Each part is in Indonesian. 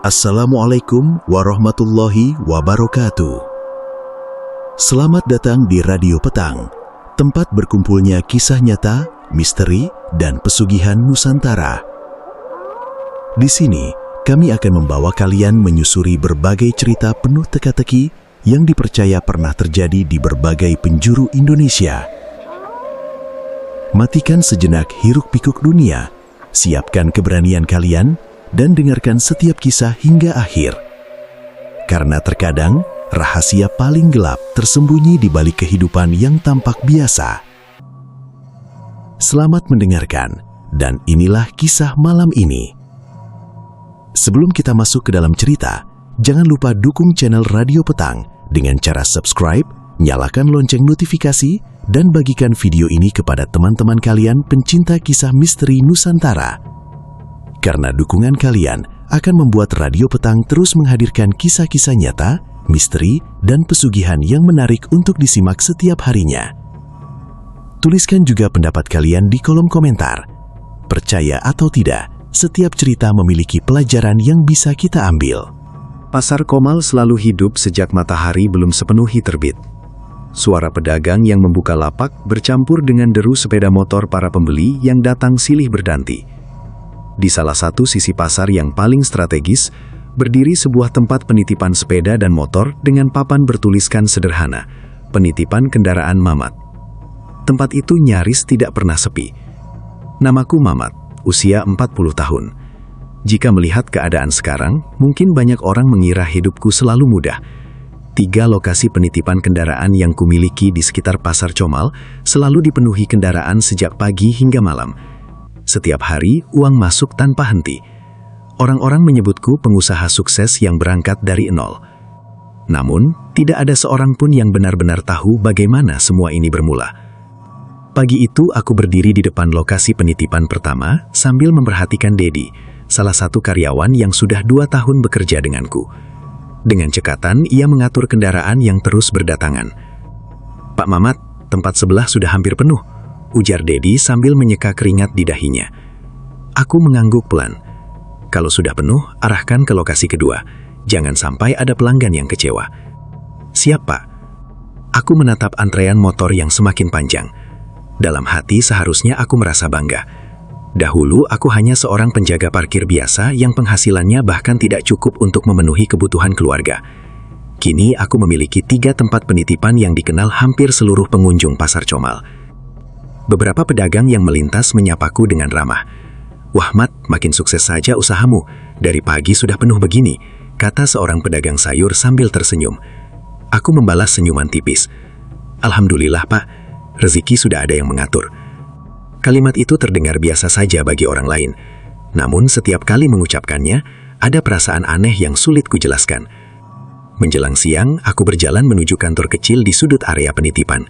Assalamualaikum warahmatullahi wabarakatuh. Selamat datang di Radio Petang, tempat berkumpulnya kisah nyata, misteri, dan pesugihan Nusantara. Di sini, kami akan membawa kalian menyusuri berbagai cerita penuh teka-teki yang dipercaya pernah terjadi di berbagai penjuru Indonesia. Matikan sejenak hiruk-pikuk dunia, siapkan keberanian kalian, dan dengarkan setiap kisah hingga akhir. Karena terkadang, rahasia paling gelap tersembunyi di balik kehidupan yang tampak biasa. Selamat mendengarkan, dan inilah kisah malam ini. Sebelum kita masuk ke dalam cerita, jangan lupa dukung channel Radio Petang dengan cara subscribe, nyalakan lonceng notifikasi, dan bagikan video ini kepada teman-teman kalian pencinta kisah misteri Nusantara. Karena dukungan kalian akan membuat Radio Petang terus menghadirkan kisah-kisah nyata, misteri, dan pesugihan yang menarik untuk disimak setiap harinya. Tuliskan juga pendapat kalian di kolom komentar. Percaya atau tidak, setiap cerita memiliki pelajaran yang bisa kita ambil. Pasar Komal selalu hidup sejak matahari belum sepenuhnya terbit. Suara pedagang yang membuka lapak bercampur dengan deru sepeda motor para pembeli yang datang silih berganti. Di salah satu sisi pasar yang paling strategis, berdiri sebuah tempat penitipan sepeda dan motor dengan papan bertuliskan sederhana, penitipan kendaraan Mamat. Tempat itu nyaris tidak pernah sepi. Namaku Mamat, usia 40 tahun. Jika melihat keadaan sekarang, mungkin banyak orang mengira hidupku selalu mudah. 3 lokasi penitipan kendaraan yang kumiliki di sekitar Pasar Comal selalu dipenuhi kendaraan sejak pagi hingga malam. Setiap hari, uang masuk tanpa henti. Orang-orang menyebutku pengusaha sukses yang berangkat dari nol. Namun, tidak ada seorang pun yang benar-benar tahu bagaimana semua ini bermula. Pagi itu, aku berdiri di depan lokasi penitipan pertama sambil memperhatikan Dedi, salah satu karyawan yang sudah 2 tahun bekerja denganku. Dengan cekatan, ia mengatur kendaraan yang terus berdatangan. "Pak Mamat, tempat sebelah sudah hampir penuh," ujar Dedi sambil menyeka keringat di dahinya. Aku mengangguk pelan. "Kalau sudah penuh, arahkan ke lokasi kedua. Jangan sampai ada pelanggan yang kecewa." "Siap, Pak." Aku menatap antrean motor yang semakin panjang. Dalam hati seharusnya aku merasa bangga. Dahulu aku hanya seorang penjaga parkir biasa yang penghasilannya bahkan tidak cukup untuk memenuhi kebutuhan keluarga. Kini aku memiliki 3 tempat penitipan yang dikenal hampir seluruh pengunjung Pasar Comal. Beberapa pedagang yang melintas menyapaku dengan ramah. "Wah Mat, makin sukses saja usahamu. Dari pagi sudah penuh begini," kata seorang pedagang sayur sambil tersenyum. Aku membalas senyuman tipis. "Alhamdulillah Pak, rezeki sudah ada yang mengatur." Kalimat itu terdengar biasa saja bagi orang lain. Namun setiap kali mengucapkannya, ada perasaan aneh yang sulit kujelaskan. Menjelang siang, aku berjalan menuju kantor kecil di sudut area penitipan.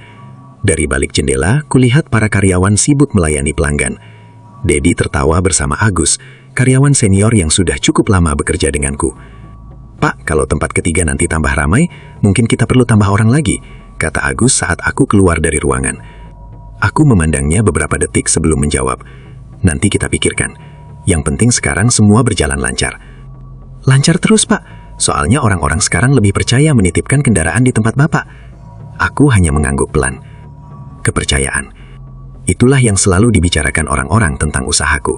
Dari balik jendela, kulihat para karyawan sibuk melayani pelanggan. Dedi tertawa bersama Agus, karyawan senior yang sudah cukup lama bekerja denganku. "Pak, kalau tempat ketiga nanti tambah ramai, mungkin kita perlu tambah orang lagi," kata Agus saat aku keluar dari ruangan. Aku memandangnya beberapa detik sebelum menjawab. "Nanti kita pikirkan. Yang penting sekarang semua berjalan lancar." "Lancar terus, Pak. Soalnya orang-orang sekarang lebih percaya menitipkan kendaraan di tempat Bapak." Aku hanya mengangguk pelan. Kepercayaan. Itulah yang selalu dibicarakan orang-orang tentang usahaku.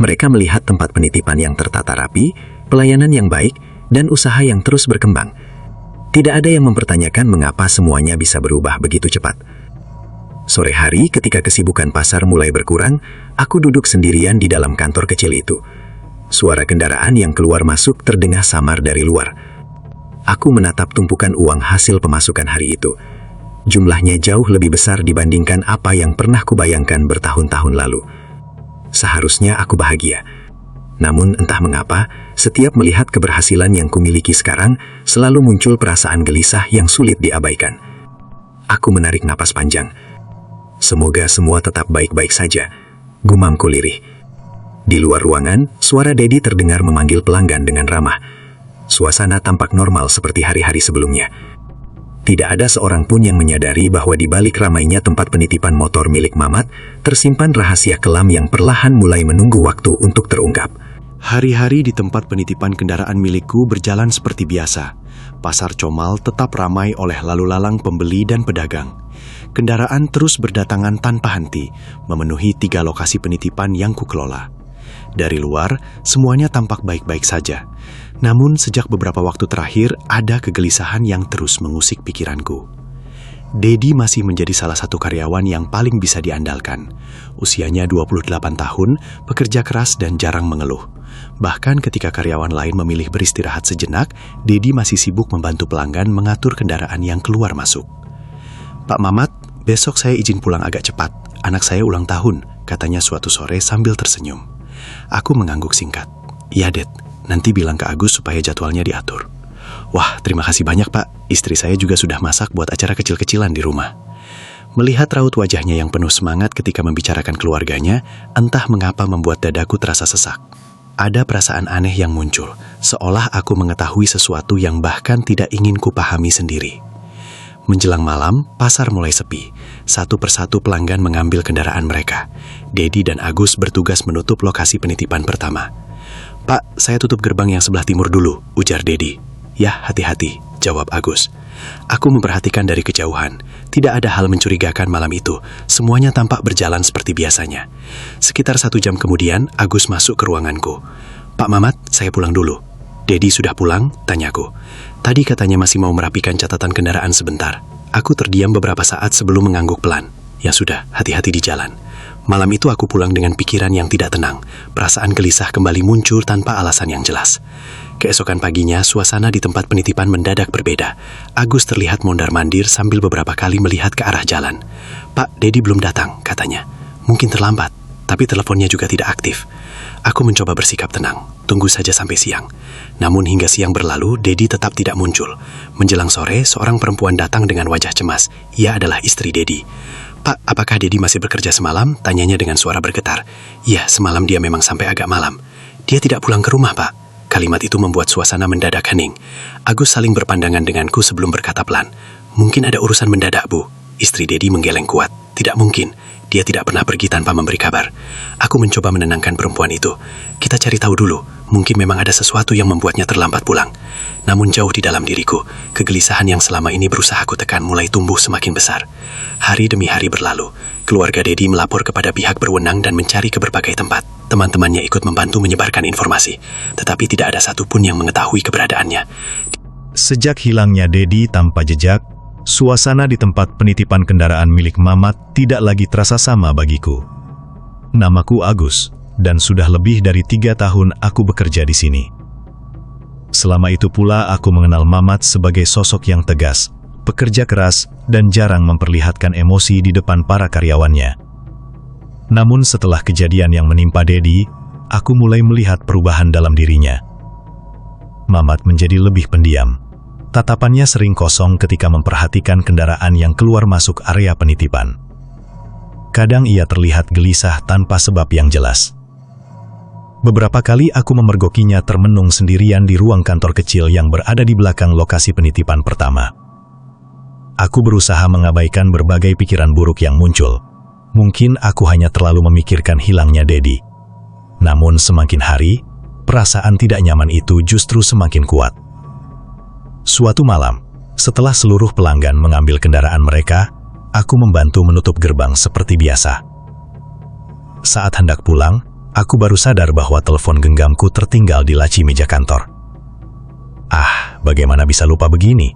Mereka melihat tempat penitipan yang tertata rapi, pelayanan yang baik, dan usaha yang terus berkembang. Tidak ada yang mempertanyakan mengapa semuanya bisa berubah begitu cepat. Sore hari ketika kesibukan pasar mulai berkurang, aku duduk sendirian di dalam kantor kecil itu. Suara kendaraan yang keluar masuk terdengar samar dari luar. Aku menatap tumpukan uang hasil pemasukan hari itu. Jumlahnya jauh lebih besar dibandingkan apa yang pernah kubayangkan bertahun-tahun lalu. Seharusnya aku bahagia. Namun entah mengapa, setiap melihat keberhasilan yang kumiliki sekarang, selalu muncul perasaan gelisah yang sulit diabaikan. Aku menarik napas panjang. Semoga semua tetap baik-baik saja, gumamku lirih. Di luar ruangan, suara Dedi terdengar memanggil pelanggan dengan ramah. Suasana tampak normal seperti hari-hari sebelumnya. Tidak ada seorang pun yang menyadari bahwa di balik ramainya tempat penitipan motor milik Mamat, tersimpan rahasia kelam yang perlahan mulai menunggu waktu untuk terungkap. Hari-hari di tempat penitipan kendaraan milikku berjalan seperti biasa. Pasar Comal tetap ramai oleh lalu lalang pembeli dan pedagang. Kendaraan terus berdatangan tanpa henti, memenuhi 3 lokasi penitipan yang kukelola. Dari luar, semuanya tampak baik-baik saja. Namun sejak beberapa waktu terakhir, ada kegelisahan yang terus mengusik pikiranku. Dedi masih menjadi salah satu karyawan yang paling bisa diandalkan. Usianya 28 tahun, pekerja keras dan jarang mengeluh. Bahkan ketika karyawan lain memilih beristirahat sejenak, Dedi masih sibuk membantu pelanggan mengatur kendaraan yang keluar masuk. "Pak Mamat, besok saya izin pulang agak cepat. Anak saya ulang tahun," katanya suatu sore sambil tersenyum. Aku mengangguk singkat. "Iya, Det. Nanti bilang ke Agus supaya jadwalnya diatur." "Wah, terima kasih banyak, Pak. Istri saya juga sudah masak buat acara kecil-kecilan di rumah." Melihat raut wajahnya yang penuh semangat ketika membicarakan keluarganya, entah mengapa membuat dadaku terasa sesak. Ada perasaan aneh yang muncul, seolah aku mengetahui sesuatu yang bahkan tidak ingin kupahami sendiri. Menjelang malam, pasar mulai sepi. Satu persatu pelanggan mengambil kendaraan mereka. Dedi dan Agus bertugas menutup lokasi penitipan pertama. "Pak, saya tutup gerbang yang sebelah timur dulu," ujar Dedi. "Ya, hati-hati," jawab Agus. Aku memperhatikan dari kejauhan. Tidak ada hal mencurigakan malam itu. Semuanya tampak berjalan seperti biasanya. Sekitar 1 jam kemudian, Agus masuk ke ruanganku. "Pak Mamat, saya pulang dulu." "Dedi sudah pulang?" tanyaku. "Tadi katanya masih mau merapikan catatan kendaraan sebentar." Aku terdiam beberapa saat sebelum mengangguk pelan. "Ya sudah, hati-hati di jalan." Malam itu aku pulang dengan pikiran yang tidak tenang. Perasaan gelisah kembali muncul tanpa alasan yang jelas. Keesokan paginya, suasana di tempat penitipan mendadak berbeda. Agus terlihat mondar-mandir sambil beberapa kali melihat ke arah jalan. "Pak, Dedi belum datang," katanya. "Mungkin terlambat, tapi teleponnya juga tidak aktif." Aku mencoba bersikap tenang, tunggu saja sampai siang. Namun hingga siang berlalu, Dedi tetap tidak muncul. Menjelang sore, seorang perempuan datang dengan wajah cemas. Ia adalah istri Dedi. "Pak, apakah Dedi masih bekerja semalam?" tanyanya dengan suara bergetar. "Iya, semalam dia memang sampai agak malam." "Dia tidak pulang ke rumah, Pak." Kalimat itu membuat suasana mendadak hening. Agus saling berpandangan denganku sebelum berkata pelan. "Mungkin ada urusan mendadak, Bu." Istri Dedi menggeleng kuat. "Tidak mungkin. Dia tidak pernah pergi tanpa memberi kabar." Aku mencoba menenangkan perempuan itu. "Kita cari tahu dulu. Mungkin memang ada sesuatu yang membuatnya terlambat pulang." Namun jauh di dalam diriku, kegelisahan yang selama ini berusaha aku tekan mulai tumbuh semakin besar. Hari demi hari berlalu. Keluarga Dedi melapor kepada pihak berwenang dan mencari ke berbagai tempat. Teman-temannya ikut membantu menyebarkan informasi, tetapi tidak ada satupun yang mengetahui keberadaannya. Sejak hilangnya Dedi tanpa jejak, suasana di tempat penitipan kendaraan milik Mamat tidak lagi terasa sama bagiku. Namaku Agus, dan sudah lebih dari 3 tahun aku bekerja di sini. Selama itu pula aku mengenal Mamat sebagai sosok yang tegas, pekerja keras, dan jarang memperlihatkan emosi di depan para karyawannya. Namun setelah kejadian yang menimpa Dedi, aku mulai melihat perubahan dalam dirinya. Mamat menjadi lebih pendiam. Tatapannya sering kosong ketika memperhatikan kendaraan yang keluar masuk area penitipan. Kadang ia terlihat gelisah tanpa sebab yang jelas. Beberapa kali aku memergokinya termenung sendirian di ruang kantor kecil yang berada di belakang lokasi penitipan pertama. Aku berusaha mengabaikan berbagai pikiran buruk yang muncul. Mungkin aku hanya terlalu memikirkan hilangnya Dedi. Namun semakin hari, perasaan tidak nyaman itu justru semakin kuat. Suatu malam, setelah seluruh pelanggan mengambil kendaraan mereka, aku membantu menutup gerbang seperti biasa. Saat hendak pulang, aku baru sadar bahwa telepon genggamku tertinggal di laci meja kantor. "Ah, bagaimana bisa lupa begini?"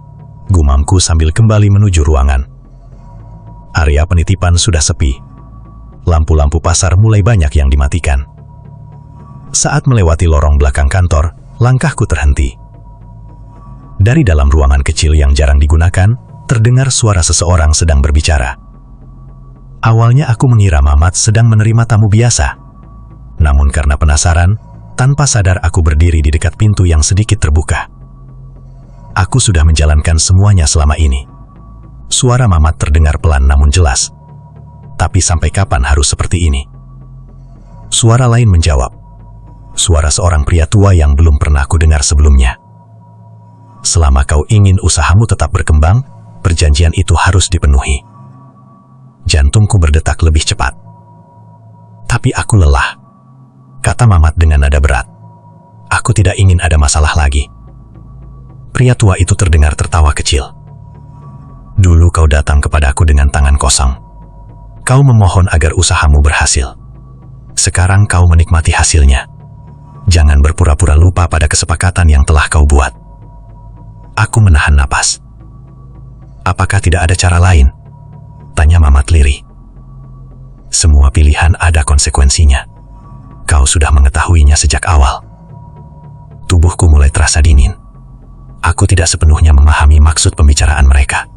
gumamku sambil kembali menuju ruangan. Area penitipan sudah sepi. Lampu-lampu pasar mulai banyak yang dimatikan. Saat melewati lorong belakang kantor, langkahku terhenti. Dari dalam ruangan kecil yang jarang digunakan, terdengar suara seseorang sedang berbicara. Awalnya aku mengira Mamat sedang menerima tamu biasa. Namun karena penasaran, tanpa sadar aku berdiri di dekat pintu yang sedikit terbuka. Aku sudah menjalankan semuanya selama ini. Suara Mamat terdengar pelan namun jelas. Tapi sampai kapan harus seperti ini? Suara lain menjawab. Suara seorang pria tua yang belum pernah aku dengar sebelumnya. "Selama kau ingin usahamu tetap berkembang, perjanjian itu harus dipenuhi." Jantungku berdetak lebih cepat. "Tapi aku lelah," kata Mamat dengan nada berat. Aku tidak ingin ada masalah lagi. Pria tua itu terdengar tertawa kecil. Dulu kau datang kepadaku dengan tangan kosong. Kau memohon agar usahamu berhasil. Sekarang kau menikmati hasilnya. Jangan berpura-pura lupa pada kesepakatan yang telah kau buat. Aku menahan napas. Apakah tidak ada cara lain? Tanya Mamat lirih. Semua pilihan ada konsekuensinya. Kau sudah mengetahuinya sejak awal. Tubuhku mulai terasa dingin. Aku tidak sepenuhnya memahami maksud pembicaraan mereka.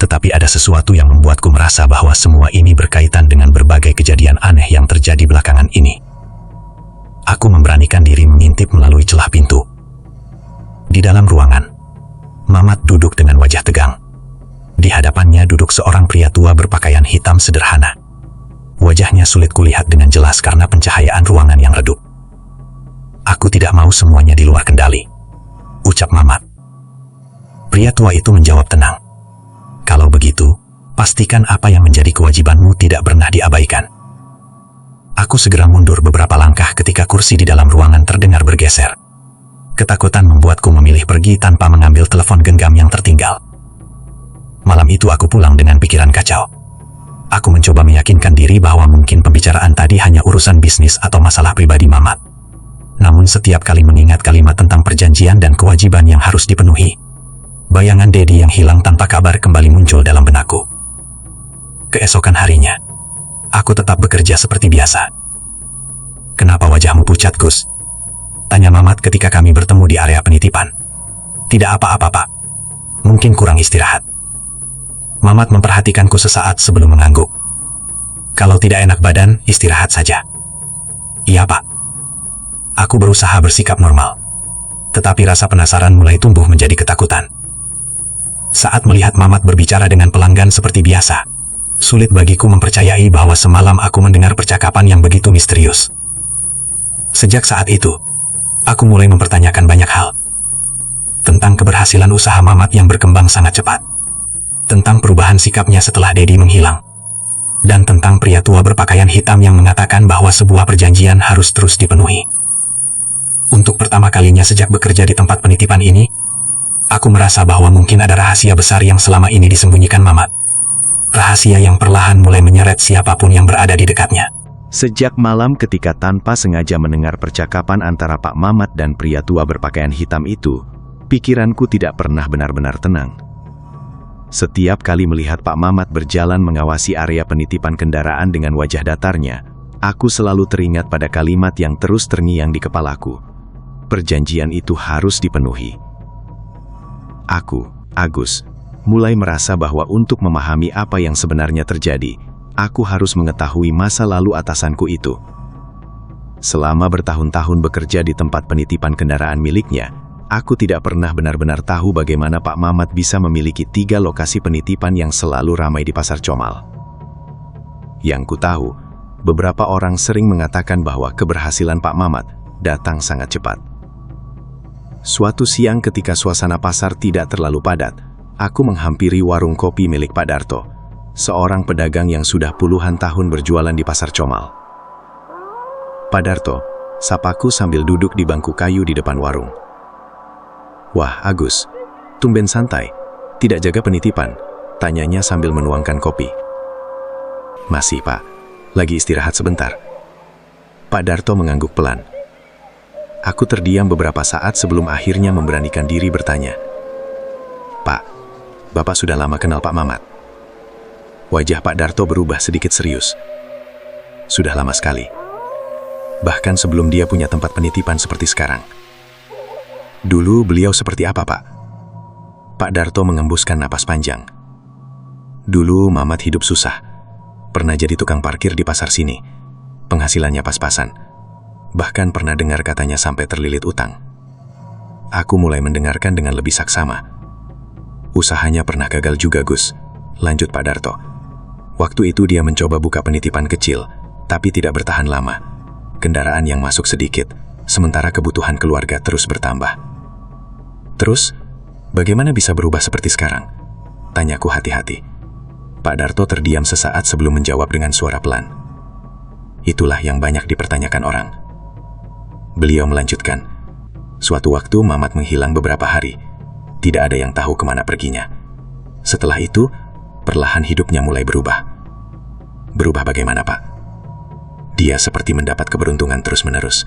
Tetapi ada sesuatu yang membuatku merasa bahwa semua ini berkaitan dengan berbagai kejadian aneh yang terjadi belakangan ini. Aku memberanikan diri mengintip melalui celah pintu. Di dalam ruangan, Mamat duduk dengan wajah tegang. Di hadapannya duduk seorang pria tua berpakaian hitam sederhana. Wajahnya sulit kulihat dengan jelas karena pencahayaan ruangan yang redup. Aku tidak mau semuanya di luar kendali, ucap Mamat. Pria tua itu menjawab tenang. Kalau begitu, pastikan apa yang menjadi kewajibanmu tidak pernah diabaikan. Aku segera mundur beberapa langkah ketika kursi di dalam ruangan terdengar bergeser. Ketakutan membuatku memilih pergi tanpa mengambil telepon genggam yang tertinggal. Malam itu aku pulang dengan pikiran kacau. Aku mencoba meyakinkan diri bahwa mungkin pembicaraan tadi hanya urusan bisnis atau masalah pribadi Mamat. Namun setiap kali mengingat kalimat tentang perjanjian dan kewajiban yang harus dipenuhi, bayangan Dedi yang hilang tanpa kabar kembali muncul dalam benakku. Keesokan harinya, aku tetap bekerja seperti biasa. Kenapa wajahmu pucat, Gus? Tanya Mamat ketika kami bertemu di area penitipan. Tidak apa-apa, Pak. Mungkin kurang istirahat. Mamat memperhatikanku sesaat sebelum mengangguk. Kalau tidak enak badan, istirahat saja. Iya, Pak. Aku berusaha bersikap normal. Tetapi rasa penasaran mulai tumbuh menjadi ketakutan. Saat melihat Mamat berbicara dengan pelanggan seperti biasa, sulit bagiku mempercayai bahwa semalam aku mendengar percakapan yang begitu misterius. Sejak saat itu, aku mulai mempertanyakan banyak hal. Tentang keberhasilan usaha Mamat yang berkembang sangat cepat. Tentang perubahan sikapnya setelah Dedi menghilang. Dan tentang pria tua berpakaian hitam yang mengatakan bahwa sebuah perjanjian harus terus dipenuhi. Untuk pertama kalinya sejak bekerja di tempat penitipan ini, aku merasa bahwa mungkin ada rahasia besar yang selama ini disembunyikan Mamat. Rahasia yang perlahan mulai menyeret siapapun yang berada di dekatnya. Sejak malam ketika tanpa sengaja mendengar percakapan antara Pak Mamat dan pria tua berpakaian hitam itu, pikiranku tidak pernah benar-benar tenang. Setiap kali melihat Pak Mamat berjalan mengawasi area penitipan kendaraan dengan wajah datarnya, aku selalu teringat pada kalimat yang terus terngiang di kepalaku. Perjanjian itu harus dipenuhi. Aku, Agus, mulai merasa bahwa untuk memahami apa yang sebenarnya terjadi, aku harus mengetahui masa lalu atasanku itu. Selama bertahun-tahun bekerja di tempat penitipan kendaraan miliknya, aku tidak pernah benar-benar tahu bagaimana Pak Mamat bisa memiliki 3 lokasi penitipan yang selalu ramai di Pasar Comal. Yang ku tahu, beberapa orang sering mengatakan bahwa keberhasilan Pak Mamat datang sangat cepat. Suatu siang ketika suasana pasar tidak terlalu padat, aku menghampiri warung kopi milik Pak Darto, seorang pedagang yang sudah puluhan tahun berjualan di Pasar Comal. Pak Darto, sapaku sambil duduk di bangku kayu di depan warung. Wah, Agus, tumben santai, tidak jaga penitipan, tanyanya sambil menuangkan kopi. Masih, Pak, lagi istirahat sebentar. Pak Darto mengangguk pelan. Aku terdiam beberapa saat sebelum akhirnya memberanikan diri bertanya. Pak, Bapak sudah lama kenal Pak Mamat? Wajah Pak Darto berubah sedikit serius. Sudah lama sekali. Bahkan sebelum dia punya tempat penitipan seperti sekarang. Dulu beliau seperti apa, Pak? Pak Darto mengembuskan napas panjang. Dulu Mamat hidup susah. Pernah jadi tukang parkir di pasar sini. Penghasilannya pas-pasan. Bahkan pernah dengar katanya sampai terlilit utang. Aku mulai mendengarkan dengan lebih saksama. Usahanya pernah gagal juga, Gus, lanjut Pak Darto. Waktu itu dia mencoba buka penitipan kecil, tapi tidak bertahan lama. Kendaraan yang masuk sedikit, sementara kebutuhan keluarga terus bertambah. Terus, bagaimana bisa berubah seperti sekarang? Tanyaku hati-hati. Pak Darto terdiam sesaat sebelum menjawab dengan suara pelan. Itulah yang banyak dipertanyakan orang. Beliau melanjutkan, Suatu waktu Mamat menghilang beberapa hari. Tidak ada yang tahu kemana perginya. Setelah itu, perlahan hidupnya mulai berubah. Berubah bagaimana, Pak? Dia seperti mendapat keberuntungan terus-menerus.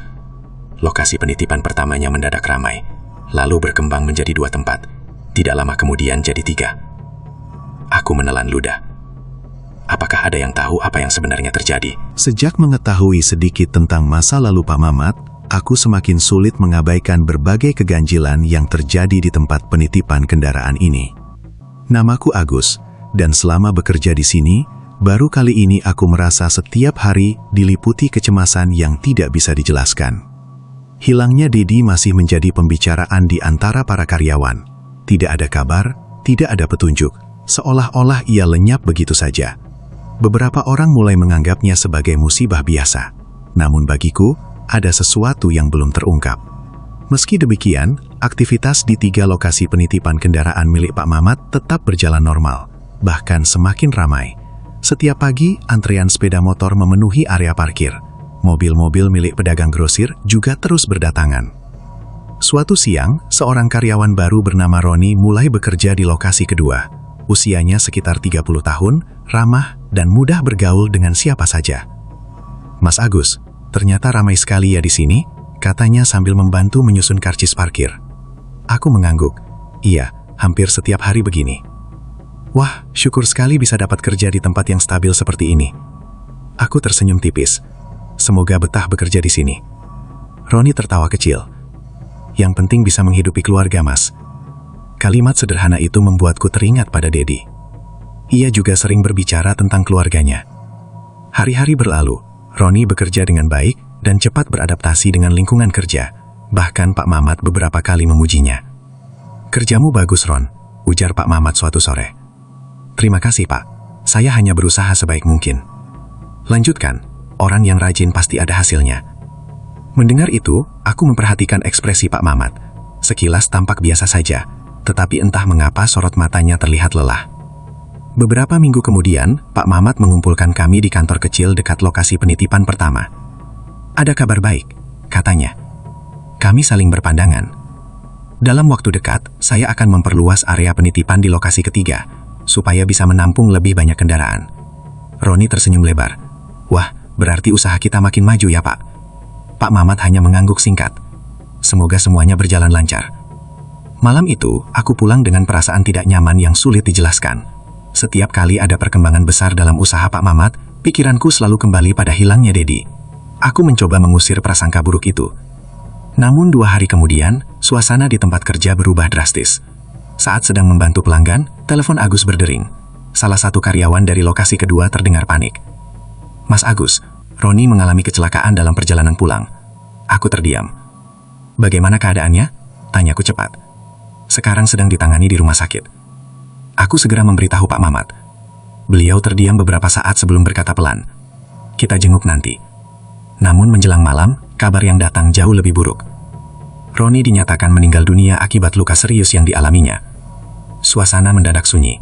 Lokasi penitipan pertamanya mendadak ramai, lalu berkembang menjadi 2 tempat. Tidak lama kemudian jadi 3. Aku menelan ludah. Apakah ada yang tahu apa yang sebenarnya terjadi? Sejak mengetahui sedikit tentang masa lalu Pak Mamat, aku semakin sulit mengabaikan berbagai keganjilan yang terjadi di tempat penitipan kendaraan ini. Namaku Agus, dan selama bekerja di sini, baru kali ini aku merasa setiap hari diliputi kecemasan yang tidak bisa dijelaskan. Hilangnya Dedi masih menjadi pembicaraan di antara para karyawan. Tidak ada kabar, tidak ada petunjuk, seolah-olah ia lenyap begitu saja. Beberapa orang mulai menganggapnya sebagai musibah biasa. Namun bagiku, ada sesuatu yang belum terungkap. Meski demikian, aktivitas di 3 lokasi penitipan kendaraan milik Pak Mamat tetap berjalan normal, bahkan semakin ramai. Setiap pagi, antrean sepeda motor memenuhi area parkir. Mobil-mobil milik pedagang grosir juga terus berdatangan. Suatu siang, seorang karyawan baru bernama Roni mulai bekerja di lokasi kedua. Usianya sekitar 30 tahun, ramah, dan mudah bergaul dengan siapa saja. "Mas Agus, ternyata ramai sekali ya di sini," katanya sambil membantu menyusun karcis parkir. Aku mengangguk. "Iya, hampir setiap hari begini." "Wah, syukur sekali bisa dapat kerja di tempat yang stabil seperti ini." Aku tersenyum tipis. "Semoga betah bekerja di sini." Roni tertawa kecil. "Yang penting bisa menghidupi keluarga, Mas." Kalimat sederhana itu membuatku teringat pada Dedi. Ia juga sering berbicara tentang keluarganya. Hari-hari berlalu, Roni bekerja dengan baik dan cepat beradaptasi dengan lingkungan kerja. Bahkan Pak Mamat beberapa kali memujinya. "Kerjamu bagus, Ron," ujar Pak Mamat suatu sore. "Terima kasih, Pak. Saya hanya berusaha sebaik mungkin." "Lanjutkan, orang yang rajin pasti ada hasilnya." Mendengar itu, aku memperhatikan ekspresi Pak Mamat. Sekilas tampak biasa saja, tetapi entah mengapa sorot matanya terlihat lelah. Beberapa minggu kemudian, Pak Mamat mengumpulkan kami di kantor kecil dekat lokasi penitipan pertama. "Ada kabar baik," katanya. Kami saling berpandangan. "Dalam waktu dekat, saya akan memperluas area penitipan di lokasi ketiga, supaya bisa menampung lebih banyak kendaraan." Roni tersenyum lebar. "Wah, berarti usaha kita makin maju ya, Pak." Pak Mamat hanya mengangguk singkat. "Semoga semuanya berjalan lancar." Malam itu, aku pulang dengan perasaan tidak nyaman yang sulit dijelaskan. Setiap kali ada perkembangan besar dalam usaha Pak Mamat, pikiranku selalu kembali pada hilangnya Dedi. Aku mencoba mengusir prasangka buruk itu. Namun 2 hari kemudian, suasana di tempat kerja berubah drastis. Saat sedang membantu pelanggan, telepon Agus berdering. Salah satu karyawan dari lokasi kedua terdengar panik. "Mas Agus, Roni mengalami kecelakaan dalam perjalanan pulang." Aku terdiam. "Bagaimana keadaannya?" tanyaku cepat. "Sekarang sedang ditangani di rumah sakit." Aku segera memberitahu Pak Mamat. Beliau terdiam beberapa saat sebelum berkata pelan, "Kita jenguk nanti." Namun menjelang malam, kabar yang datang jauh lebih buruk. Roni dinyatakan meninggal dunia akibat luka serius yang dialaminya. Suasana mendadak sunyi.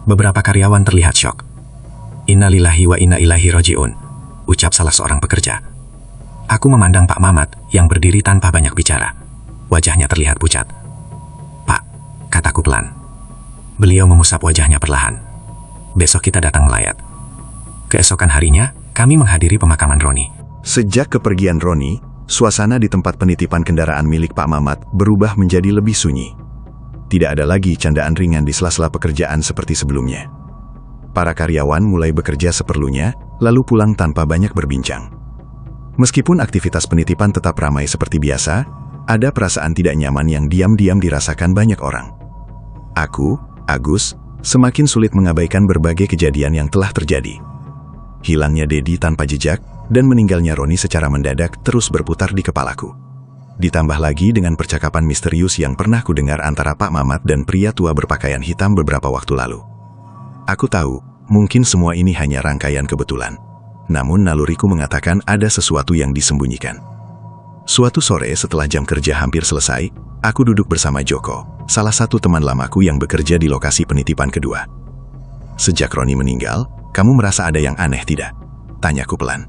Beberapa karyawan terlihat syok. "Innalillahi wa inna ilaihi raji'un," ucap salah seorang pekerja. Aku memandang Pak Mamat yang berdiri tanpa banyak bicara. Wajahnya terlihat pucat. "Pak," kataku pelan. Beliau mengusap wajahnya perlahan. "Besok kita datang melayat." Keesokan harinya, kami menghadiri pemakaman Roni. Sejak kepergian Roni, suasana di tempat penitipan kendaraan milik Pak Mamat berubah menjadi lebih sunyi. Tidak ada lagi candaan ringan di sela-sela pekerjaan seperti sebelumnya. Para karyawan mulai bekerja seperlunya, lalu pulang tanpa banyak berbincang. Meskipun aktivitas penitipan tetap ramai seperti biasa, ada perasaan tidak nyaman yang diam-diam dirasakan banyak orang. Aku, Agus, semakin sulit mengabaikan berbagai kejadian yang telah terjadi. Hilangnya Dedi tanpa jejak, dan meninggalnya Roni secara mendadak terus berputar di kepalaku. Ditambah lagi dengan percakapan misterius yang pernah kudengar antara Pak Mamat dan pria tua berpakaian hitam beberapa waktu lalu. Aku tahu, mungkin semua ini hanya rangkaian kebetulan. Namun naluriku mengatakan ada sesuatu yang disembunyikan. Suatu sore setelah jam kerja hampir selesai, aku duduk bersama Joko, salah satu teman lamaku yang bekerja di lokasi penitipan kedua. "Sejak Roni meninggal, kamu merasa ada yang aneh tidak?" tanyaku pelan.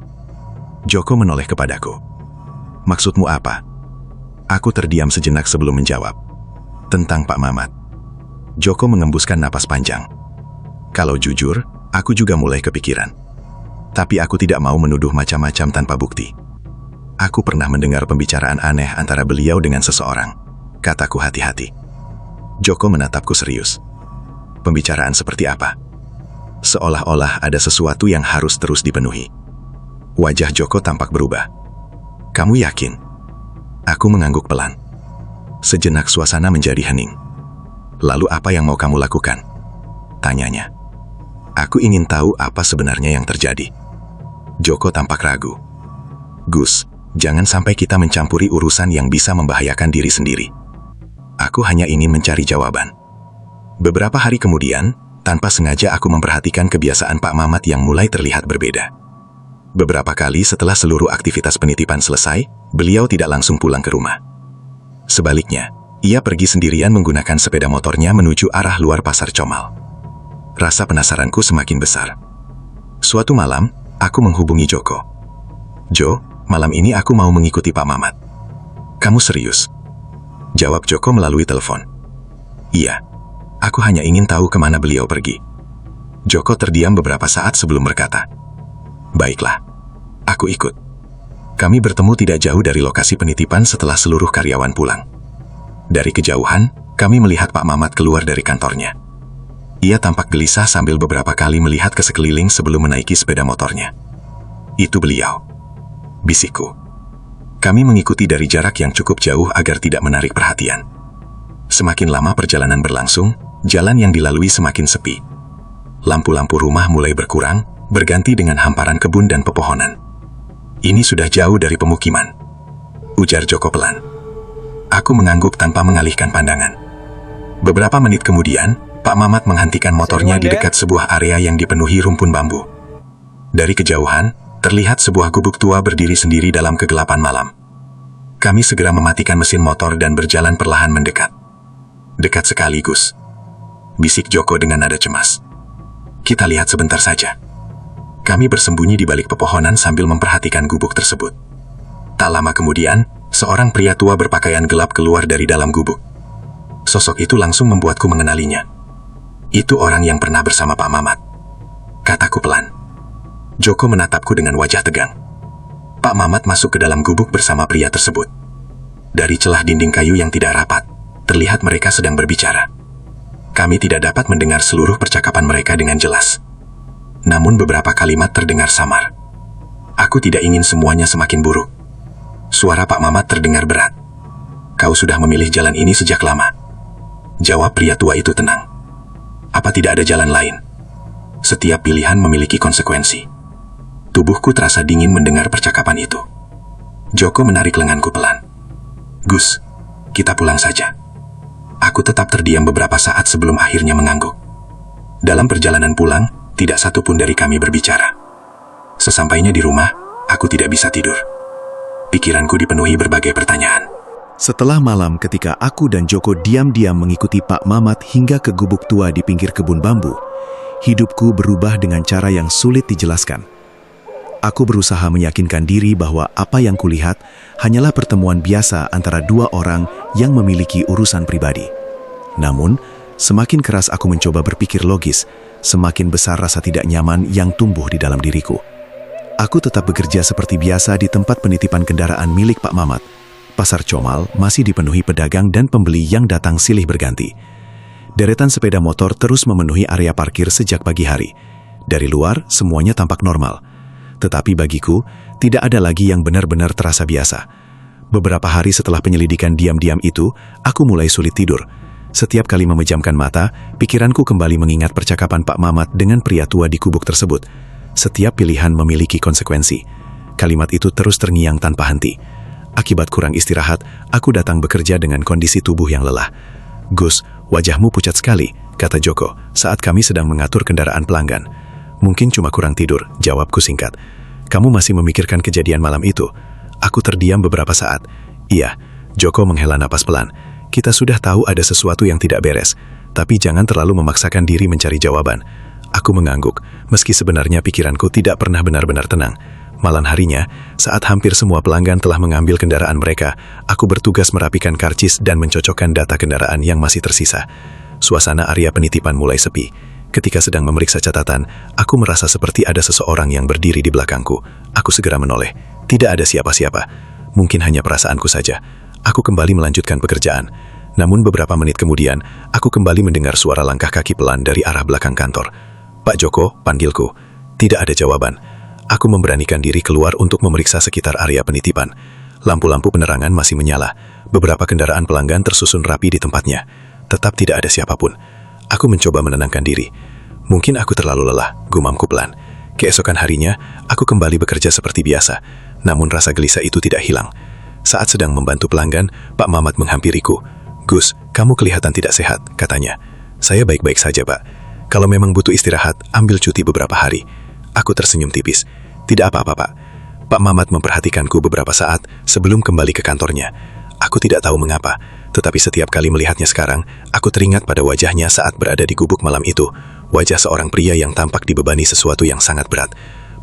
Joko menoleh kepadaku. "Maksudmu apa?" Aku terdiam sejenak sebelum menjawab. Tentang Pak Mamat. Joko mengembuskan napas panjang. Kalau jujur, aku juga mulai kepikiran. Tapi aku tidak mau menuduh macam-macam tanpa bukti. Aku pernah mendengar pembicaraan aneh antara beliau dengan seseorang. Kataku hati-hati. Joko menatapku serius. Pembicaraan seperti apa? Seolah-olah ada sesuatu yang harus terus dipenuhi. Wajah Joko tampak berubah. Kamu yakin? Aku mengangguk pelan. Sejenak suasana menjadi hening. Lalu apa yang mau kamu lakukan? Tanyanya. Aku ingin tahu apa sebenarnya yang terjadi. Joko tampak ragu. Gus, jangan sampai kita mencampuri urusan yang bisa membahayakan diri sendiri. Aku hanya ingin mencari jawaban. Beberapa hari kemudian, tanpa sengaja aku memperhatikan kebiasaan Pak Mamat yang mulai terlihat berbeda. Beberapa kali setelah seluruh aktivitas penitipan selesai, beliau tidak langsung pulang ke rumah. Sebaliknya, ia pergi sendirian menggunakan sepeda motornya menuju arah luar Pasar Comal. Rasa penasaranku semakin besar. Suatu malam, aku menghubungi Joko. Jo, malam ini aku mau mengikuti Pak Mamat. Kamu serius? Jawab Joko melalui telepon. Iya, aku hanya ingin tahu kemana beliau pergi. Joko terdiam beberapa saat sebelum berkata. Baiklah, aku ikut. Kami bertemu tidak jauh dari lokasi penitipan setelah seluruh karyawan pulang. Dari kejauhan, kami melihat Pak Mamat keluar dari kantornya. Ia tampak gelisah sambil beberapa kali melihat ke sekeliling sebelum menaiki sepeda motornya. Itu beliau. Bisikku. Kami mengikuti dari jarak yang cukup jauh agar tidak menarik perhatian. Semakin lama perjalanan berlangsung, jalan yang dilalui semakin sepi. Lampu-lampu rumah mulai berkurang, berganti dengan hamparan kebun dan pepohonan. Ini sudah jauh dari pemukiman, ujar Joko pelan. Aku mengangguk tanpa mengalihkan pandangan. Beberapa menit kemudian, Pak Mamat menghentikan motornya di dekat sebuah area yang dipenuhi rumpun bambu. Dari kejauhan, terlihat sebuah gubuk tua berdiri sendiri dalam kegelapan malam. Kami segera mematikan mesin motor dan berjalan perlahan mendekat. Dekat sekali, Gus. Bisik Joko dengan nada cemas. Kita lihat sebentar saja. Kami bersembunyi di balik pepohonan sambil memperhatikan gubuk tersebut. Tak lama kemudian, seorang pria tua berpakaian gelap keluar dari dalam gubuk. Sosok itu langsung membuatku mengenalinya. Itu orang yang pernah bersama Pak Mamat. Kataku pelan. Joko menatapku dengan wajah tegang. Pak Mamat masuk ke dalam gubuk bersama pria tersebut. Dari celah dinding kayu yang tidak rapat, terlihat mereka sedang berbicara. Kami tidak dapat mendengar seluruh percakapan mereka dengan jelas. Namun beberapa kalimat terdengar samar. Aku tidak ingin semuanya semakin buruk. Suara Pak Mamat terdengar berat. Kau sudah memilih jalan ini sejak lama. Jawab pria tua itu tenang. Apa tidak ada jalan lain? Setiap pilihan memiliki konsekuensi. Tubuhku terasa dingin mendengar percakapan itu. Joko menarik lenganku pelan. Gus, kita pulang saja. Aku tetap terdiam beberapa saat sebelum akhirnya mengangguk. Dalam perjalanan pulang, tidak satu pun dari kami berbicara. Sesampainya di rumah, aku tidak bisa tidur. Pikiranku dipenuhi berbagai pertanyaan. Setelah malam ketika aku dan Joko diam-diam mengikuti Pak Mamat hingga ke gubuk tua di pinggir kebun bambu, hidupku berubah dengan cara yang sulit dijelaskan. Aku berusaha meyakinkan diri bahwa apa yang kulihat hanyalah pertemuan biasa antara dua orang yang memiliki urusan pribadi. Namun, semakin keras aku mencoba berpikir logis, semakin besar rasa tidak nyaman yang tumbuh di dalam diriku. Aku tetap bekerja seperti biasa di tempat penitipan kendaraan milik Pak Mamat. Pasar Comal masih dipenuhi pedagang dan pembeli yang datang silih berganti. Deretan sepeda motor terus memenuhi area parkir sejak pagi hari. Dari luar, semuanya tampak normal. Tetapi bagiku, tidak ada lagi yang benar-benar terasa biasa. Beberapa hari setelah penyelidikan diam-diam itu, aku mulai sulit tidur. Setiap kali memejamkan mata, pikiranku kembali mengingat percakapan Pak Mamat dengan pria tua di gubuk tersebut. Setiap pilihan memiliki konsekuensi. Kalimat itu terus terngiang tanpa henti. Akibat kurang istirahat, aku datang bekerja dengan kondisi tubuh yang lelah. Gus, wajahmu pucat sekali, kata Joko, saat kami sedang mengatur kendaraan pelanggan. Mungkin cuma kurang tidur, jawabku singkat. Kamu masih memikirkan kejadian malam itu? Aku terdiam beberapa saat. Iya, Joko menghela napas pelan. Kita sudah tahu ada sesuatu yang tidak beres, tapi jangan terlalu memaksakan diri mencari jawaban. Aku mengangguk, meski sebenarnya pikiranku tidak pernah benar-benar tenang. Malam harinya, saat hampir semua pelanggan telah mengambil kendaraan mereka, aku bertugas merapikan karcis dan mencocokkan data kendaraan yang masih tersisa. Suasana area penitipan mulai sepi. Ketika sedang memeriksa catatan, aku merasa seperti ada seseorang yang berdiri di belakangku. Aku segera menoleh. Tidak ada siapa-siapa. Mungkin hanya perasaanku saja. Aku kembali melanjutkan pekerjaan. Namun beberapa menit kemudian, aku kembali mendengar suara langkah kaki pelan dari arah belakang kantor. "Pak Joko," panggilku. Tidak ada jawaban. Aku memberanikan diri keluar untuk memeriksa sekitar area penitipan. Lampu-lampu penerangan masih menyala. Beberapa kendaraan pelanggan tersusun rapi di tempatnya. Tetap tidak ada siapapun. Aku mencoba menenangkan diri. Mungkin aku terlalu lelah, gumamku pelan. Keesokan harinya, aku kembali bekerja seperti biasa. Namun rasa gelisah itu tidak hilang. Saat sedang membantu pelanggan, Pak Mamat menghampiriku. "Gus, kamu kelihatan tidak sehat," katanya. "Saya baik-baik saja, Pak. Kalau memang butuh istirahat, ambil cuti beberapa hari." Aku tersenyum tipis. "Tidak apa-apa, Pak." Pak Mamat memperhatikanku beberapa saat sebelum kembali ke kantornya. Aku tidak tahu mengapa, tetapi setiap kali melihatnya sekarang, aku teringat pada wajahnya saat berada di gubuk malam itu. Wajah seorang pria yang tampak dibebani sesuatu yang sangat berat.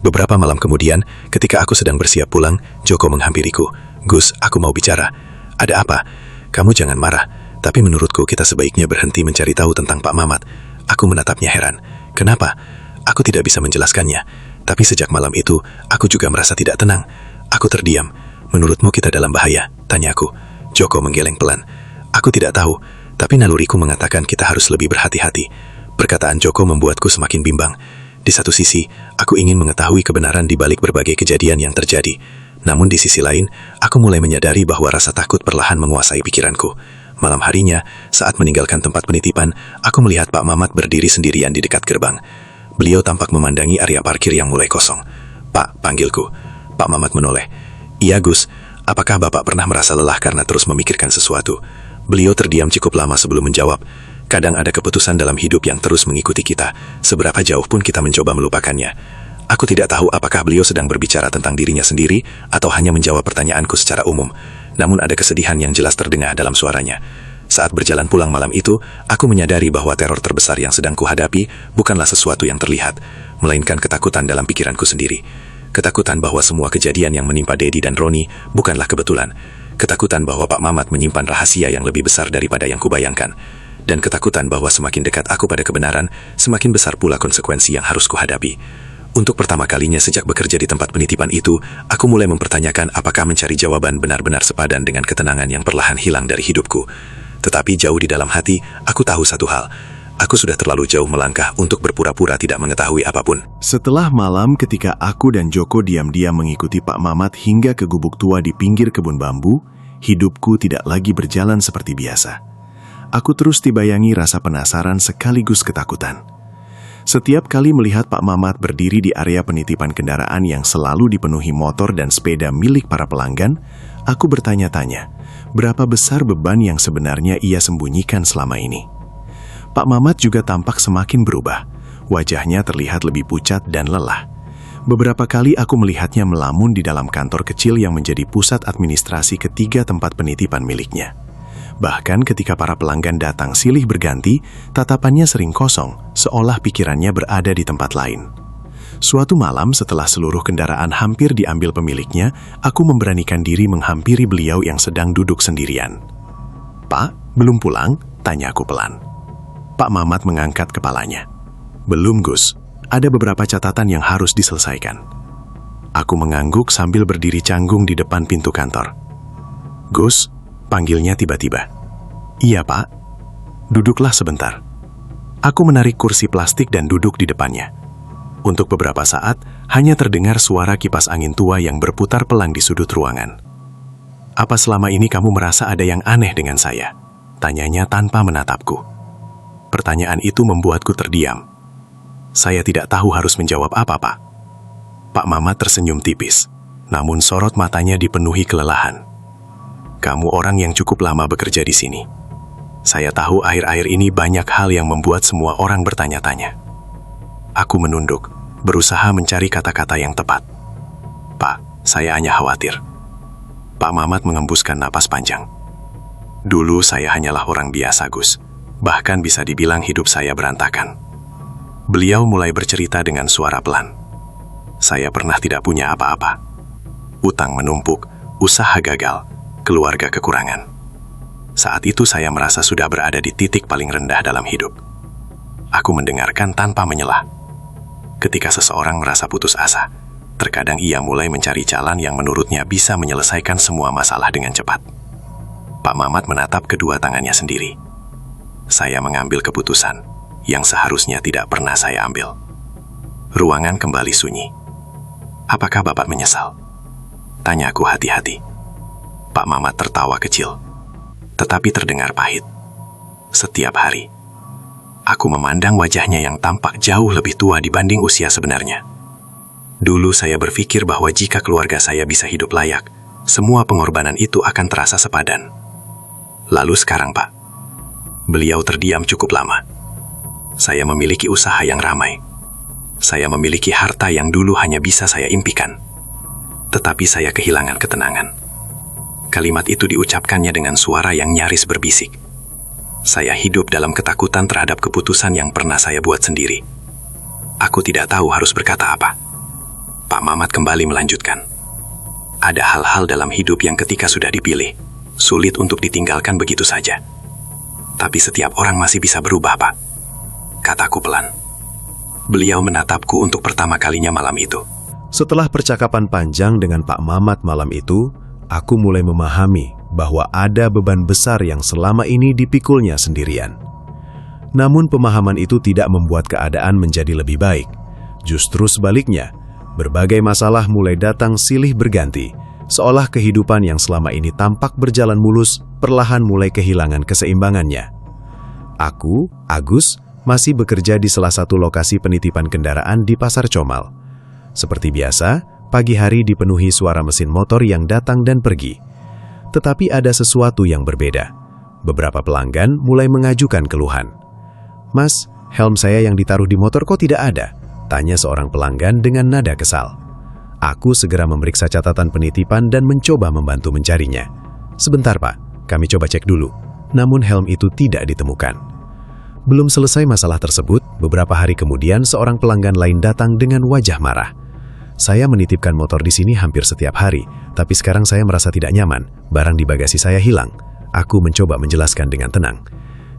Beberapa malam kemudian, ketika aku sedang bersiap pulang, Joko menghampiriku. "Gus, aku mau bicara." "Ada apa?" "Kamu jangan marah, tapi menurutku kita sebaiknya berhenti mencari tahu tentang Pak Mamat." Aku menatapnya heran. "Kenapa?" Aku tidak bisa menjelaskannya, tapi sejak malam itu, aku juga merasa tidak tenang. Aku terdiam. "Menurutmu kita dalam bahaya?" tanyaku. Joko menggeleng pelan. "Aku tidak tahu, tapi naluriku mengatakan kita harus lebih berhati-hati." Perkataan Joko membuatku semakin bimbang. Di satu sisi, aku ingin mengetahui kebenaran di balik berbagai kejadian yang terjadi. Namun di sisi lain, aku mulai menyadari bahwa rasa takut perlahan menguasai pikiranku. Malam harinya, saat meninggalkan tempat penitipan, aku melihat Pak Mamat berdiri sendirian di dekat gerbang. Beliau tampak memandangi area parkir yang mulai kosong. "Pak," panggilku. Pak Mamat menoleh. "Iya, Gus. Apakah Bapak pernah merasa lelah karena terus memikirkan sesuatu?" Beliau terdiam cukup lama sebelum menjawab. "Kadang ada keputusan dalam hidup yang terus mengikuti kita, seberapa jauh pun kita mencoba melupakannya." Aku tidak tahu apakah beliau sedang berbicara tentang dirinya sendiri atau hanya menjawab pertanyaanku secara umum. Namun ada kesedihan yang jelas terdengar dalam suaranya. Saat berjalan pulang malam itu, aku menyadari bahwa teror terbesar yang sedang kuhadapi bukanlah sesuatu yang terlihat, melainkan ketakutan dalam pikiranku sendiri. Ketakutan bahwa semua kejadian yang menimpa Dedi dan Roni bukanlah kebetulan. Ketakutan bahwa Pak Mamat menyimpan rahasia yang lebih besar daripada yang kubayangkan. Dan ketakutan bahwa semakin dekat aku pada kebenaran, semakin besar pula konsekuensi yang harus kuhadapi. Untuk pertama kalinya sejak bekerja di tempat penitipan itu, aku mulai mempertanyakan apakah mencari jawaban benar-benar sepadan dengan ketenangan yang perlahan hilang dari hidupku. Tetapi jauh di dalam hati, aku tahu satu hal. Aku sudah terlalu jauh melangkah untuk berpura-pura tidak mengetahui apapun. Setelah malam ketika aku dan Joko diam-diam mengikuti Pak Mamat hingga ke gubuk tua di pinggir kebun bambu, hidupku tidak lagi berjalan seperti biasa. Aku terus dibayangi rasa penasaran sekaligus ketakutan. Setiap kali melihat Pak Mamat berdiri di area penitipan kendaraan yang selalu dipenuhi motor dan sepeda milik para pelanggan, aku bertanya-tanya, berapa besar beban yang sebenarnya ia sembunyikan selama ini. Pak Mamat juga tampak semakin berubah. Wajahnya terlihat lebih pucat dan lelah. Beberapa kali aku melihatnya melamun di dalam kantor kecil yang menjadi pusat administrasi ketiga tempat penitipan miliknya. Bahkan ketika para pelanggan datang silih berganti, tatapannya sering kosong, seolah pikirannya berada di tempat lain. Suatu malam setelah seluruh kendaraan hampir diambil pemiliknya, aku memberanikan diri menghampiri beliau yang sedang duduk sendirian. "Pak, belum pulang?" tanyaku pelan. Pak Mamat mengangkat kepalanya. "Belum, Gus. Ada beberapa catatan yang harus diselesaikan." Aku mengangguk sambil berdiri canggung di depan pintu kantor. "Gus," panggilnya tiba-tiba. "Iya, Pak." "Duduklah sebentar." Aku menarik kursi plastik dan duduk di depannya. Untuk beberapa saat, hanya terdengar suara kipas angin tua yang berputar pelan di sudut ruangan. "Apa selama ini kamu merasa ada yang aneh dengan saya?" tanyanya tanpa menatapku. Pertanyaan itu membuatku terdiam. Saya tidak tahu harus menjawab apa, Pak. Pak Mamat tersenyum tipis, namun sorot matanya dipenuhi kelelahan. "Kamu orang yang cukup lama bekerja di sini. Saya tahu akhir-akhir ini banyak hal yang membuat semua orang bertanya-tanya." Aku menunduk, berusaha mencari kata-kata yang tepat. "Pak, saya hanya khawatir." Pak Mamat mengembuskan napas panjang. "Dulu saya hanyalah orang biasa, Gus. Bahkan bisa dibilang hidup saya berantakan." Beliau mulai bercerita dengan suara pelan. Saya pernah tidak punya apa-apa. Utang menumpuk, usaha gagal, keluarga kekurangan. Saat itu saya merasa sudah berada di titik paling rendah dalam hidup. Aku mendengarkan tanpa menyelah. Ketika seseorang merasa putus asa, terkadang ia mulai mencari jalan yang menurutnya bisa menyelesaikan semua masalah dengan cepat. Pak Mamat menatap kedua tangannya sendiri. Saya mengambil keputusan yang seharusnya tidak pernah saya ambil. Ruangan kembali sunyi. Apakah Bapak menyesal? Tanyaku hati-hati. Pak Mamat tertawa kecil, tetapi terdengar pahit. Setiap hari, aku memandang wajahnya yang tampak jauh lebih tua dibanding usia sebenarnya. Dulu saya berpikir bahwa jika keluarga saya bisa hidup layak, semua pengorbanan itu akan terasa sepadan. Lalu sekarang, Pak, beliau terdiam cukup lama. Saya memiliki usaha yang ramai. Saya memiliki harta yang dulu hanya bisa saya impikan. Tetapi saya kehilangan ketenangan. Kalimat itu diucapkannya dengan suara yang nyaris berbisik. Saya hidup dalam ketakutan terhadap keputusan yang pernah saya buat sendiri. Aku tidak tahu harus berkata apa. Pak Mamat kembali melanjutkan. Ada hal-hal dalam hidup yang ketika sudah dipilih, sulit untuk ditinggalkan begitu saja. Tapi setiap orang masih bisa berubah, Pak. Kataku pelan. Beliau menatapku untuk pertama kalinya malam itu. Setelah percakapan panjang dengan Pak Mamat malam itu, aku mulai memahami bahwa ada beban besar yang selama ini dipikulnya sendirian. Namun pemahaman itu tidak membuat keadaan menjadi lebih baik. Justru sebaliknya, berbagai masalah mulai datang silih berganti, seolah kehidupan yang selama ini tampak berjalan mulus, perlahan mulai kehilangan keseimbangannya. Aku, Agus, masih bekerja di salah satu lokasi penitipan kendaraan di Pasar Comal. Seperti biasa, pagi hari dipenuhi suara mesin motor yang datang dan pergi. Tetapi ada sesuatu yang berbeda. Beberapa pelanggan mulai mengajukan keluhan. "Mas, helm saya yang ditaruh di motor kok tidak ada?" tanya seorang pelanggan dengan nada kesal. Aku segera memeriksa catatan penitipan dan mencoba membantu mencarinya. "Sebentar, Pak, kami coba cek dulu." Namun helm itu tidak ditemukan. Belum selesai masalah tersebut, beberapa hari kemudian seorang pelanggan lain datang dengan wajah marah. "Saya menitipkan motor di sini hampir setiap hari, tapi sekarang saya merasa tidak nyaman. Barang di bagasi saya hilang." Aku mencoba menjelaskan dengan tenang.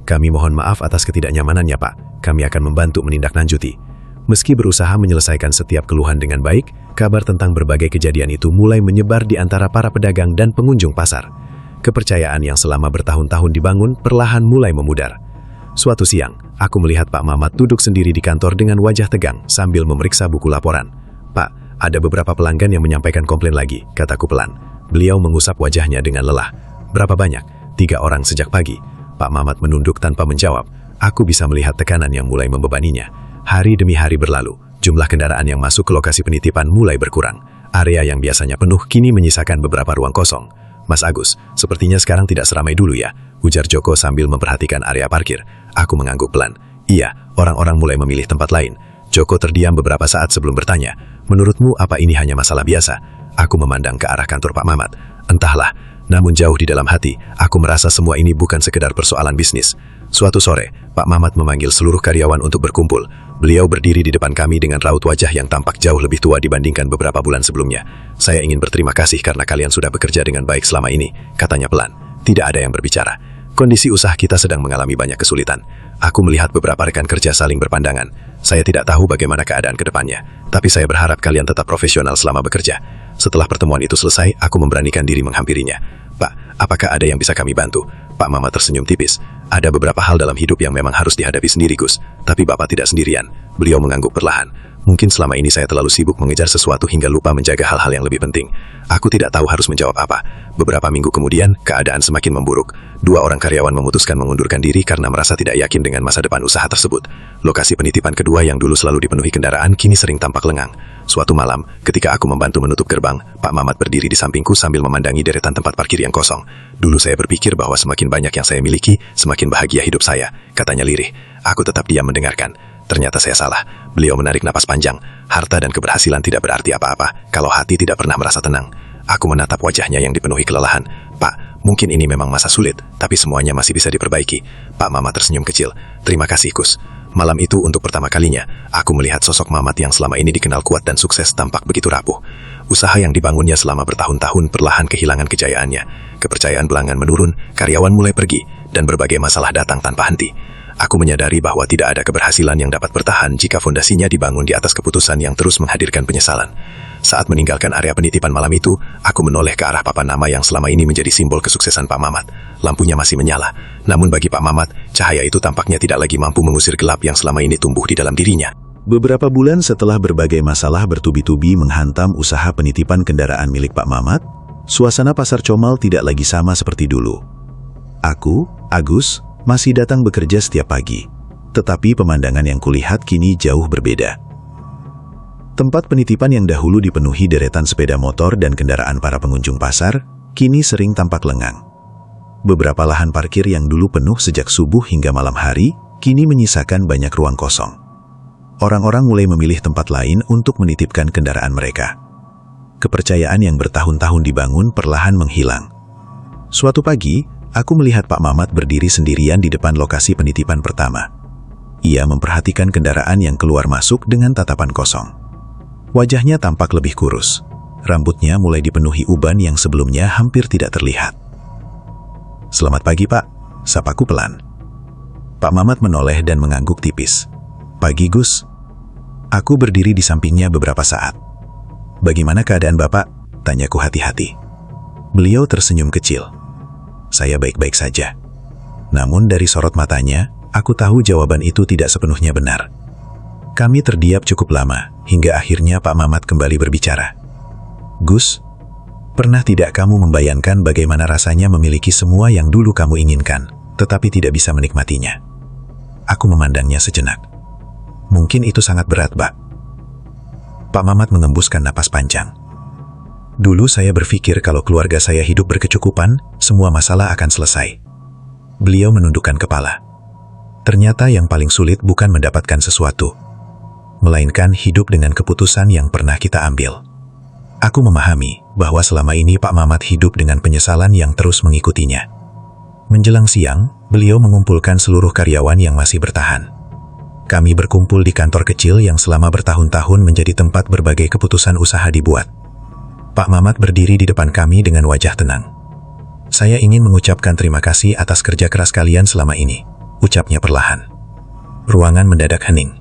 "Kami mohon maaf atas ketidaknyamanannya, Pak. Kami akan membantu menindaklanjuti." Meski berusaha menyelesaikan setiap keluhan dengan baik, kabar tentang berbagai kejadian itu mulai menyebar di antara para pedagang dan pengunjung pasar. Kepercayaan yang selama bertahun-tahun dibangun perlahan mulai memudar. Suatu siang, aku melihat Pak Mamat duduk sendiri di kantor dengan wajah tegang sambil memeriksa buku laporan. "Pak, ada beberapa pelanggan yang menyampaikan komplain lagi," kataku pelan. Beliau mengusap wajahnya dengan lelah. "Berapa banyak?" "3 orang sejak pagi." Pak Mamat menunduk tanpa menjawab. Aku bisa melihat tekanan yang mulai membebaninya. Hari demi hari berlalu, jumlah kendaraan yang masuk ke lokasi penitipan mulai berkurang. Area yang biasanya penuh kini menyisakan beberapa ruang kosong. "Mas Agus, sepertinya sekarang tidak seramai dulu ya," ujar Joko sambil memperhatikan area parkir. Aku mengangguk pelan. "Iya, orang-orang mulai memilih tempat lain." Joko terdiam beberapa saat sebelum bertanya, "Menurutmu apa ini hanya masalah biasa?" Aku memandang ke arah kantor Pak Mamat. Entahlah, namun jauh di dalam hati, aku merasa semua ini bukan sekedar persoalan bisnis. Suatu sore, Pak Mamat memanggil seluruh karyawan untuk berkumpul. Beliau berdiri di depan kami dengan raut wajah yang tampak jauh lebih tua dibandingkan beberapa bulan sebelumnya. "Saya ingin berterima kasih karena kalian sudah bekerja dengan baik selama ini," katanya pelan. Tidak ada yang berbicara. Kondisi usaha kita sedang mengalami banyak kesulitan. Aku melihat beberapa rekan kerja saling berpandangan. Saya tidak tahu bagaimana keadaan ke depannya, tapi saya berharap kalian tetap profesional selama bekerja. Setelah pertemuan itu selesai, aku memberanikan diri menghampirinya. "Pak, apakah ada yang bisa kami bantu?" Pak Mamat tersenyum tipis. "Ada beberapa hal dalam hidup yang memang harus dihadapi sendiri, Gus. Tapi Bapak tidak sendirian." Beliau mengangguk perlahan. "Mungkin selama ini saya terlalu sibuk mengejar sesuatu hingga lupa menjaga hal-hal yang lebih penting." Aku tidak tahu harus menjawab apa. Beberapa minggu kemudian, keadaan semakin memburuk. 2 orang karyawan memutuskan mengundurkan diri karena merasa tidak yakin dengan masa depan usaha tersebut. Lokasi penitipan kedua yang dulu selalu dipenuhi kendaraan kini sering tampak lengang. Suatu malam, ketika aku membantu menutup gerbang, Pak Mamat berdiri di sampingku sambil memandangi deretan tempat parkir yang kosong. "Dulu saya berpikir bahwa semakin banyak yang saya miliki, semakin bahagia hidup saya," katanya lirih. Aku tetap diam mendengarkan. Ternyata saya salah. Beliau menarik napas panjang. Harta dan keberhasilan tidak berarti apa-apa kalau hati tidak pernah merasa tenang. Aku menatap wajahnya yang dipenuhi kelelahan. "Pak, mungkin ini memang masa sulit, tapi semuanya masih bisa diperbaiki." Pak Mamat tersenyum kecil. "Terima kasih, Gus. Malam itu untuk pertama kalinya, aku melihat sosok Mamat yang selama ini dikenal kuat dan sukses tampak begitu rapuh. Usaha yang dibangunnya selama bertahun-tahun perlahan kehilangan kejayaannya. Kepercayaan pelanggan menurun, karyawan mulai pergi, dan berbagai masalah datang tanpa henti. Aku menyadari bahwa tidak ada keberhasilan yang dapat bertahan jika fondasinya dibangun di atas keputusan yang terus menghadirkan penyesalan. Saat meninggalkan area penitipan malam itu, aku menoleh ke arah papan nama yang selama ini menjadi simbol kesuksesan Pak Mamat. Lampunya masih menyala, namun bagi Pak Mamat, cahaya itu tampaknya tidak lagi mampu mengusir gelap yang selama ini tumbuh di dalam dirinya. Beberapa bulan setelah berbagai masalah bertubi-tubi menghantam usaha penitipan kendaraan milik Pak Mamat, suasana pasar Comal tidak lagi sama seperti dulu. Aku, Agus, masih datang bekerja setiap pagi, tetapi pemandangan yang kulihat kini jauh berbeda. Tempat penitipan yang dahulu dipenuhi deretan sepeda motor dan kendaraan para pengunjung pasar, kini sering tampak lengang. Beberapa lahan parkir yang dulu penuh sejak subuh hingga malam hari, kini menyisakan banyak ruang kosong. Orang-orang mulai memilih tempat lain untuk menitipkan kendaraan mereka. Kepercayaan yang bertahun-tahun dibangun perlahan menghilang. Suatu pagi, aku melihat Pak Mamat berdiri sendirian di depan lokasi penitipan pertama. Ia memperhatikan kendaraan yang keluar masuk dengan tatapan kosong. Wajahnya tampak lebih kurus. Rambutnya mulai dipenuhi uban yang sebelumnya hampir tidak terlihat. "Selamat pagi, Pak," sapaku pelan. Pak Mamat menoleh dan mengangguk tipis. "Pagi, Gus." Aku berdiri di sampingnya beberapa saat. "Bagaimana keadaan Bapak?" tanyaku hati-hati. Beliau tersenyum kecil. "Saya baik-baik saja." Namun dari sorot matanya, aku tahu jawaban itu tidak sepenuhnya benar. Kami terdiam cukup lama, hingga akhirnya Pak Mamat kembali berbicara. "Gus, pernah tidak kamu membayangkan bagaimana rasanya memiliki semua yang dulu kamu inginkan, tetapi tidak bisa menikmatinya?" Aku memandangnya sejenak. "Mungkin itu sangat berat, Pak." Pak Mamat mengembuskan napas panjang. "Dulu saya berpikir kalau keluarga saya hidup berkecukupan, semua masalah akan selesai." Beliau menundukkan kepala. "Ternyata yang paling sulit bukan mendapatkan sesuatu, melainkan hidup dengan keputusan yang pernah kita ambil." Aku memahami bahwa selama ini Pak Mamat hidup dengan penyesalan yang terus mengikutinya. Menjelang siang, beliau mengumpulkan seluruh karyawan yang masih bertahan. Kami berkumpul di kantor kecil yang selama bertahun-tahun menjadi tempat berbagai keputusan usaha dibuat. Pak Mamat berdiri di depan kami dengan wajah tenang. "Saya ingin mengucapkan terima kasih atas kerja keras kalian selama ini," ucapnya perlahan. Ruangan mendadak hening.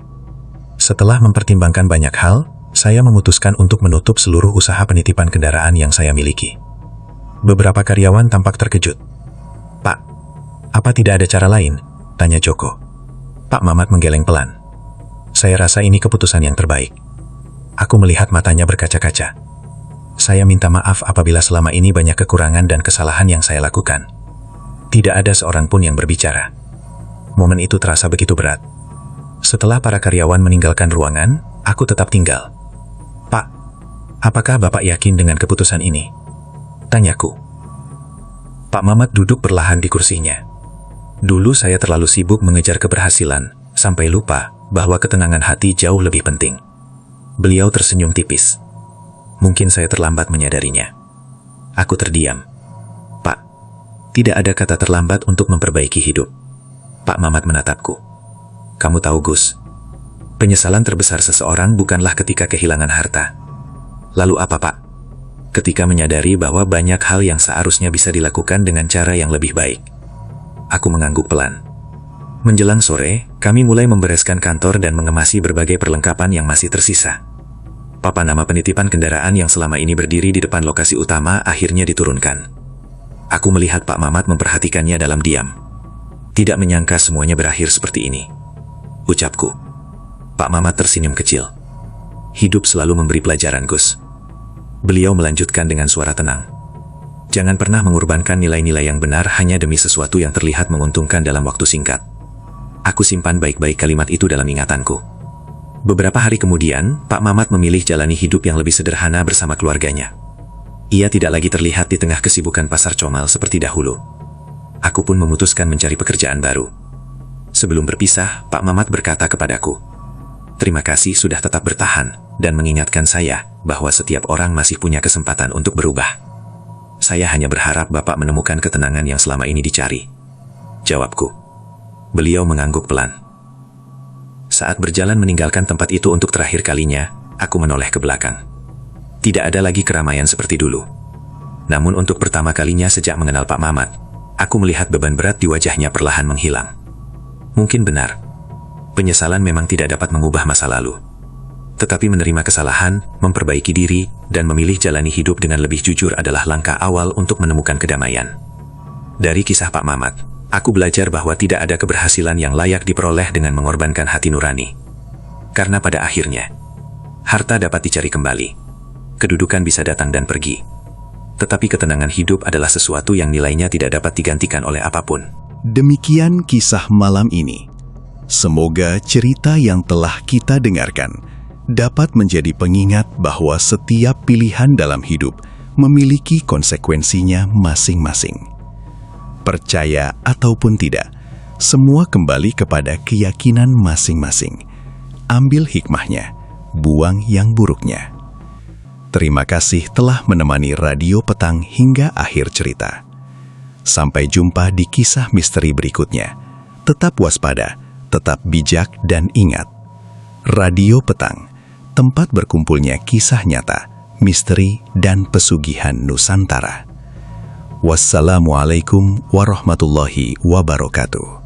Setelah mempertimbangkan banyak hal, saya memutuskan untuk menutup seluruh usaha penitipan kendaraan yang saya miliki. Beberapa karyawan tampak terkejut. "Pak, apa tidak ada cara lain?" tanya Joko. Pak Mamat menggeleng pelan. "Saya rasa ini keputusan yang terbaik." Aku melihat matanya berkaca-kaca. "Saya minta maaf apabila selama ini banyak kekurangan dan kesalahan yang saya lakukan." Tidak ada seorang pun yang berbicara. Momen itu terasa begitu berat. Setelah para karyawan meninggalkan ruangan, aku tetap tinggal. "Pak, apakah Bapak yakin dengan keputusan ini?" tanyaku. Pak Mamat duduk perlahan di kursinya. "Dulu saya terlalu sibuk mengejar keberhasilan, sampai lupa bahwa ketenangan hati jauh lebih penting." Beliau tersenyum tipis. Mungkin saya terlambat menyadarinya. Aku terdiam. "Pak, tidak ada kata terlambat untuk memperbaiki hidup." Pak Mamat menatapku. "Kamu tahu, Gus, penyesalan terbesar seseorang bukanlah ketika kehilangan harta. Lalu apa, Pak? Ketika menyadari bahwa banyak hal yang seharusnya bisa dilakukan dengan cara yang lebih baik." Aku mengangguk pelan. Menjelang sore, kami mulai membereskan kantor dan mengemasi berbagai perlengkapan yang masih tersisa. Papan nama penitipan kendaraan yang selama ini berdiri di depan lokasi utama akhirnya diturunkan. Aku melihat Pak Mamat memperhatikannya dalam diam. Tidak menyangka semuanya berakhir seperti ini, ucapku. Pak Mamat tersenyum kecil. "Hidup selalu memberi pelajaran, Gus." Beliau melanjutkan dengan suara tenang. "Jangan pernah mengorbankan nilai-nilai yang benar hanya demi sesuatu yang terlihat menguntungkan dalam waktu singkat." Aku simpan baik-baik kalimat itu dalam ingatanku. Beberapa hari kemudian, Pak Mamat memilih jalani hidup yang lebih sederhana bersama keluarganya. Ia tidak lagi terlihat di tengah kesibukan pasar Comal seperti dahulu. Aku pun memutuskan mencari pekerjaan baru. Sebelum berpisah, Pak Mamat berkata kepadaku, "Terima kasih sudah tetap bertahan dan mengingatkan saya bahwa setiap orang masih punya kesempatan untuk berubah. Saya hanya berharap Bapak menemukan ketenangan yang selama ini dicari." Jawabku. Beliau mengangguk pelan. Saat berjalan meninggalkan tempat itu untuk terakhir kalinya, aku menoleh ke belakang. Tidak ada lagi keramaian seperti dulu. Namun untuk pertama kalinya sejak mengenal Pak Mamat, aku melihat beban berat di wajahnya perlahan menghilang. Mungkin benar, penyesalan memang tidak dapat mengubah masa lalu. Tetapi menerima kesalahan, memperbaiki diri, dan memilih jalani hidup dengan lebih jujur adalah langkah awal untuk menemukan kedamaian. Dari kisah Pak Mamat, aku belajar bahwa tidak ada keberhasilan yang layak diperoleh dengan mengorbankan hati nurani. Karena pada akhirnya, harta dapat dicari kembali, kedudukan bisa datang dan pergi. Tetapi ketenangan hidup adalah sesuatu yang nilainya tidak dapat digantikan oleh apapun. Demikian kisah malam ini. Semoga cerita yang telah kita dengarkan dapat menjadi pengingat bahwa setiap pilihan dalam hidup memiliki konsekuensinya masing-masing. Percaya ataupun tidak, semua kembali kepada keyakinan masing-masing. Ambil hikmahnya, buang yang buruknya. Terima kasih telah menemani Radio Petang hingga akhir cerita. Sampai jumpa di kisah misteri berikutnya. Tetap waspada, tetap bijak, dan ingat. Radio Petang, tempat berkumpulnya kisah nyata, misteri, dan pesugihan Nusantara. Wassalamualaikum warahmatullahi wabarakatuh.